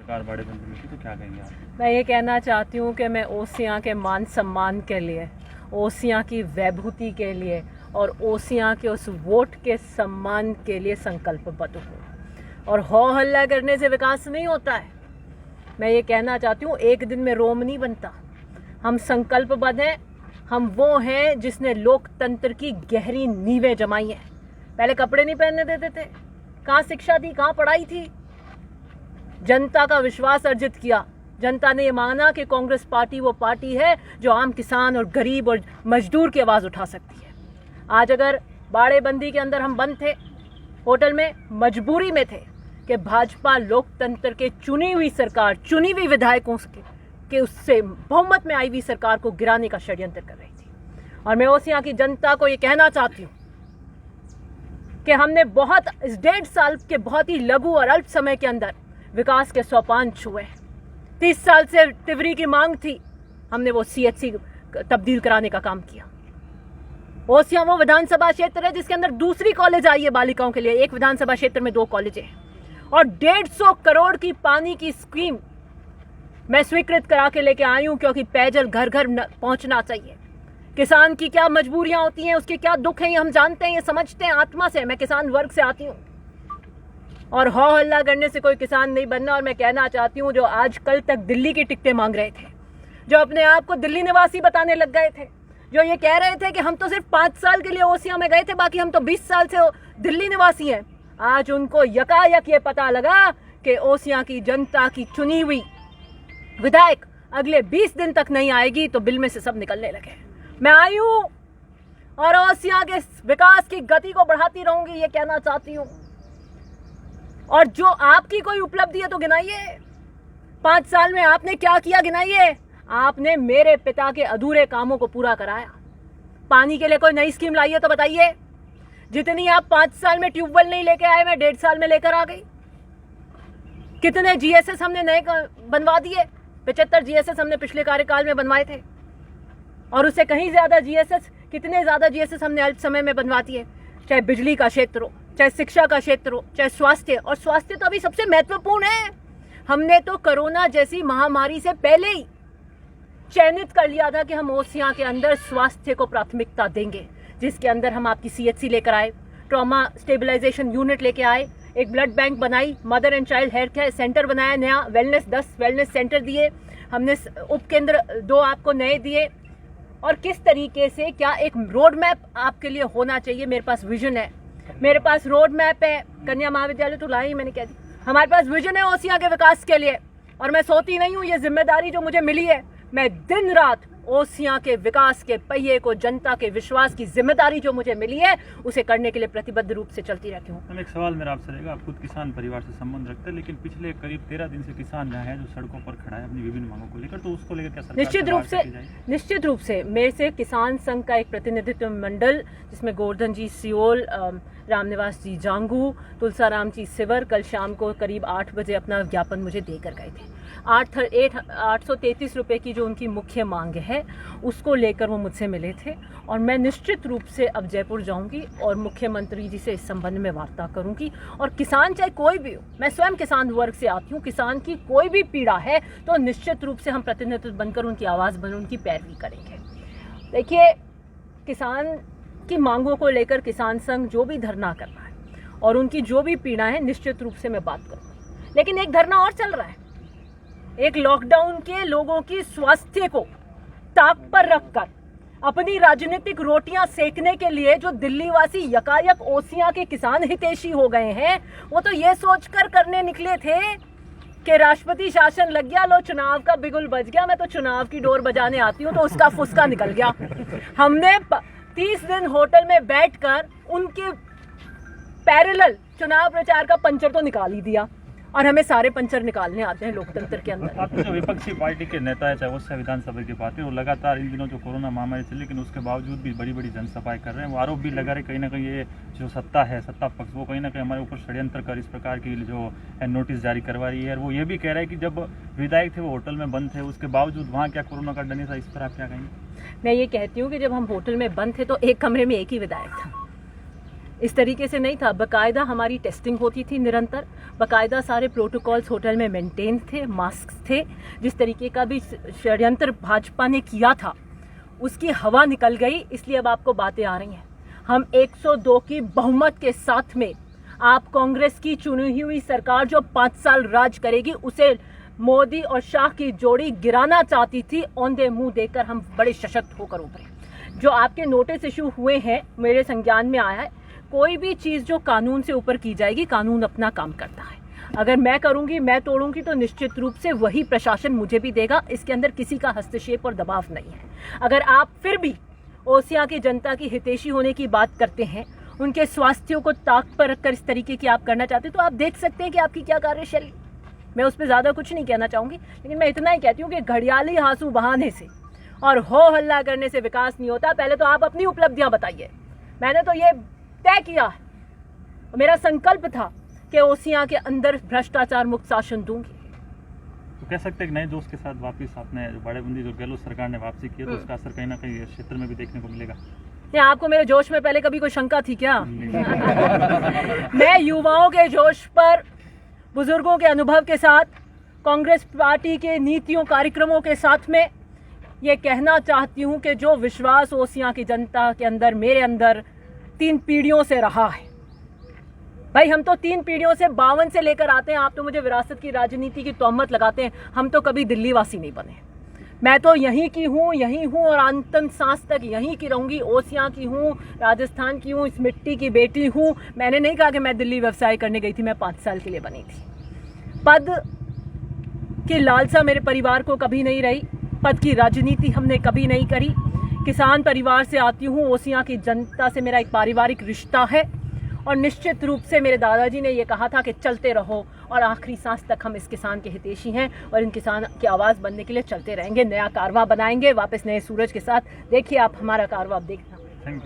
सरकार बड़े बंद में थी, तो क्या कहेंगे आप? मैं ये कहना चाहती हूँ कि मैं ओसियां के मान सम्मान के लिए, ओसियां की वैभूति के लिए और ओसियां के उस वोट के सम्मान के लिए संकल्पबद्ध हूँ। और हो हल्ला करने से विकास नहीं होता है। मैं ये कहना चाहती हूँ, एक दिन में रोम नहीं बनता। हम संकल्पबद्ध हैं। हम वो हैं जिसने लोकतंत्र की गहरी नींवें जमाई हैं। पहले कपड़े नहीं पहनने देते थे, कहाँ शिक्षा थी, कहाँ पढ़ाई थी। जनता का विश्वास अर्जित किया। जनता ने ये माना कि कांग्रेस पार्टी वो पार्टी है जो आम किसान और गरीब और मजदूर की आवाज़ उठा सकती है। आज अगर बाड़ेबंदी के अंदर हम बंद थे, होटल में, मजबूरी में थे कि भाजपा लोकतंत्र के चुनी हुई सरकार, चुनी हुई विधायकों के उससे बहुमत में आई हुई सरकार को गिराने का षड्यंत्र कर रही थी। और मैं ओसियां की जनता को ये कहना चाहती हूँ कि हमने इस 1.5 साल के बहुत ही लघु और अल्प समय के अंदर विकास के सोपान छुए। 30 साल से तिवरी की मांग थी, हमने वो CHC तब्दील कराने का काम किया। ओसियां वो विधानसभा क्षेत्र है जिसके अंदर दूसरी कॉलेज आई है बालिकाओं के लिए। एक विधानसभा क्षेत्र में 2 कॉलेज हैं। और 150 करोड़ की पानी की स्कीम मैं स्वीकृत करा के लेके आई हूं, क्योंकि पेयजल घर घर पहुंचना चाहिए। किसान की क्या मजबूरियां होती हैं, उसके क्या दुख हैं, ये हम जानते हैं, ये समझते हैं आत्मा से। मैं किसान वर्ग से आती हूं और हो हल्ला करने से कोई किसान नहीं बनना। और मैं कहना चाहती हूं, जो आज कल तक दिल्ली की टिकटें मांग रहे थे, जो अपने आप को दिल्ली निवासी बताने लग गए थे, जो ये कह रहे थे कि हम तो सिर्फ 5 साल के लिए ओसियां में गए थे, बाकी हम तो 20 साल से दिल्ली निवासी हैं, आज उनको यकायक ये पता लगा कि ओसियां की जनता की चुनी हुई विधायक अगले 20 दिन तक नहीं आएगी, तो बिल में से सब निकलने लगे। मैं आई हूं और ओसियां के विकास की गति को बढ़ाती रहूंगी, ये कहना चाहती हूं। और जो आपकी कोई उपलब्धि है तो गिनाइए। 5 साल में आपने क्या किया, गिनाइए। आपने मेरे पिता के अधूरे कामों को पूरा कराया। पानी के लिए कोई नई स्कीम लाई है तो बताइए। जितनी आप 5 साल में ट्यूबवेल नहीं लेके आए, मैं 1.5 साल में लेकर आ गई। कितने GSS हमने नए बनवा दिए। 75 GSS हमने पिछले कार्यकाल में बनवाए थे, और उससे कहीं ज्यादा GSS, कितने ज्यादा GSS हमने अल्प समय में बनवा दिए। चाहे बिजली का क्षेत्र हो, चाहे शिक्षा का क्षेत्र हो, चाहे स्वास्थ्य। और स्वास्थ्य तो अभी सबसे महत्वपूर्ण है। हमने तो कोरोना जैसी महामारी से पहले ही चयनित कर लिया था कि हम ओसियां के अंदर स्वास्थ्य को प्राथमिकता देंगे, जिसके अंदर हम आपकी CHC लेकर आए, ट्रॉमा स्टेबलाइजेशन यूनिट लेके आए, एक ब्लड बैंक बनाई, mother and child health care centre बनाया नया, 10 वेलनेस सेंटर दिए हमने, उपकेंद्र 2 आपको नए दिए। और किस तरीके से, क्या एक रोड मैप आपके लिए होना चाहिए। मेरे पास विजन है, मेरे पास रोड मैप है। कन्या महाविद्यालय तो लाई, मैंने कह दी, हमारे पास विजन है ओसियां के विकास के लिए। और मैं सोती नहीं हूँ, ये जिम्मेदारी जो मुझे मिली है, मैं दिन रात ओसियां के विकास के पहिए को, जनता के विश्वास की जिम्मेदारी जो मुझे मिली है, उसे करने के लिए प्रतिबद्ध रूप से चलती रहती हूँ। एक सवाल मेरा आपसे रहेगा, आप खुद किसान परिवार से संबंध रखते हैं, लेकिन पिछले करीब 13 दिन से किसान जहाँ है जो सड़कों पर खड़ा है अपनी विभिन्न मांगों को लेकर, तो उसको लेकर क्या सरकार निश्चित रूप से मेरे से किसान संघ का एक प्रतिनिधित्व मंडल, जिसमें गोवर्धन जी सियोल, रामनिवास जी जांगू, तुलसाराम जी सिवर कल शाम को करीब 8 बजे अपना ज्ञापन मुझे देकर गए थे। 833 रुपये की जो उनकी मुख्य मांग है, उसको लेकर वो मुझसे मिले थे। और मैं निश्चित रूप से अब जयपुर जाऊंगी और मुख्यमंत्री जी से इस संबंध में वार्ता करूंगी। और किसान चाहे कोई भी हो, मैं स्वयं किसान वर्ग से आती हूँ, किसान की कोई भी पीड़ा है तो निश्चित रूप से हम प्रतिनिधित्व बनकर उनकी आवाज़ बन, उनकी पैरवी करेंगे। देखिए, किसान की मांगों को लेकर किसान संघ जो भी धरना कर रहा है और उनकी जो भी पीड़ा है, निश्चित रूप से मैं बात करूँगी। लेकिन एक धरना और चल रहा है, एक लॉकडाउन के लोगों की स्वास्थ्य को ताक पर रखकर अपनी राजनीतिक रोटियां सेकने के लिए जो दिल्ली वासी यकायक ओसियां के किसान हितैषी हो गए हैं, वो तो ये सोचकर करने निकले थे कि राष्ट्रपति शासन लग गया, लो चुनाव का बिगुल बज गया। मैं तो चुनाव की डोर बजाने आती हूँ तो उसका फुसका निकल गया। हमने 30 दिन होटल में बैठकर उनके पैरेलल चुनाव प्रचार का पंचर तो निकाल ही दिया, और हमें सारे पंचर निकालने आते हैं लोकतंत्र के अंदर। आपके जो विपक्षी पार्टी के नेता है, चाहे वो विधानसभा की बात है, वो लगातार इन दिनों जो कोरोना महामारी चली, लेकिन उसके बावजूद भी बड़ी बड़ी जनसभाएं कर रहे हैं। वो आरोप भी लगा रहे कहीं ना कहीं ये जो सत्ता है, सत्ता पक्ष, वो कहीं ना कहीं हमारे ऊपर षड्यंत्र कर इस प्रकार की जो नोटिस जारी करवा रही है। और वो ये भी कह रहा है कि जब विधायक थे वो होटल में बंद थे, उसके बावजूद वहाँ क्या कोरोना का डर नहीं था। इस पर आप क्या कहेंगे? मैं ये कहती हूँ कि जब हम होटल में बंद थे तो एक कमरे में एक ही विधायक था। इस तरीके से नहीं था। बाकायदा हमारी टेस्टिंग होती थी निरंतर, बाकायदा सारे प्रोटोकॉल्स होटल में मेंटेन थे, मास्क थे। जिस तरीके का भी षड्यंत्र भाजपा ने किया था उसकी हवा निकल गई, इसलिए अब आपको बातें आ रही हैं। हम 102 की बहुमत के साथ में आप कांग्रेस की चुनी हुई सरकार जो 5 साल राज करेगी उसे मोदी और शाह की जोड़ी गिराना चाहती थी। औंधे मुंह देकर हम बड़े सशक्त होकर उभरे। जो आपके नोटिस इशू हुए हैं मेरे संज्ञान में आया है, कोई भी चीज़ जो कानून से ऊपर की जाएगी, कानून अपना काम करता है। अगर मैं करूंगी, मैं तोड़ूंगी तो निश्चित रूप से वही प्रशासन मुझे भी देगा। इसके अंदर किसी का हस्तक्षेप और दबाव नहीं है। अगर आप फिर भी ओसियां की जनता की हितैषी होने की बात करते हैं, उनके स्वास्थ्यों को ताक पर रखकर इस तरीके की आप करना चाहते हैं, तो आप देख सकते हैं कि आपकी क्या कार्यशैली। मैं उस पर ज़्यादा कुछ नहीं कहना चाहूँगी, लेकिन मैं इतना ही कहती हूँ कि घड़ियाली आंसू बहाने से और हो हल्ला करने से विकास नहीं होता। पहले तो आप अपनी उपलब्धियाँ बताइए। मैंने तो ये तय किया है, मेरा संकल्प था कि ओसियां के अंदर भ्रष्टाचार मुक्त शासन दूंगी। तो कह सकते हैं कि नए जोश के साथ वापस आपने जो बाड़ेबंदी जो गहलोत सरकार ने वापसी की है, तो उसका असर कहीं ना कहीं इस क्षेत्र में भी देखने को मिलेगा। नहीं, आपको मेरे जोश में पहले कभी कोई शंका थी क्या? मैं युवाओं के जोश पर, बुजुर्गों के अनुभव के साथ, कांग्रेस पार्टी के नीतियों कार्यक्रमों के साथ में ये कहना चाहती हूँ कि जो विश्वास ओसियां की जनता के अंदर, मेरे अंदर 3 पीढ़ियों से रहा है। भाई हम तो 3 पीढ़ियों से 52 से लेकर आते हैं। आप तो मुझे विरासत की राजनीति की तोहमत लगाते हैं। हम तो कभी दिल्ली वासी नहीं बने। मैं तो यहीं की हूँ, यहीं हूँ और अंतिम सांस तक यहीं की रहूंगी। ओसियां की हूँ, राजस्थान की हूँ, इस मिट्टी की बेटी हूँ। मैंने नहीं कहा कि मैं दिल्ली व्यवसाय करने गई थी, मैं 5 साल के लिए बनी थी। पद की लालसा मेरे परिवार को कभी नहीं रही, पद की राजनीति हमने कभी नहीं करी। किसान परिवार से आती हूँ, ओसियां की जनता से मेरा एक पारिवारिक रिश्ता है और निश्चित रूप से मेरे दादाजी ने ये कहा था कि चलते रहो और आखिरी सांस तक हम इस किसान के हितैषी हैं और इन किसान की आवाज़ बनने के लिए चलते रहेंगे। नया कारवा बनाएंगे वापस नए सूरज के साथ। देखिए आप हमारा कारवा, आप देखना। Thank you.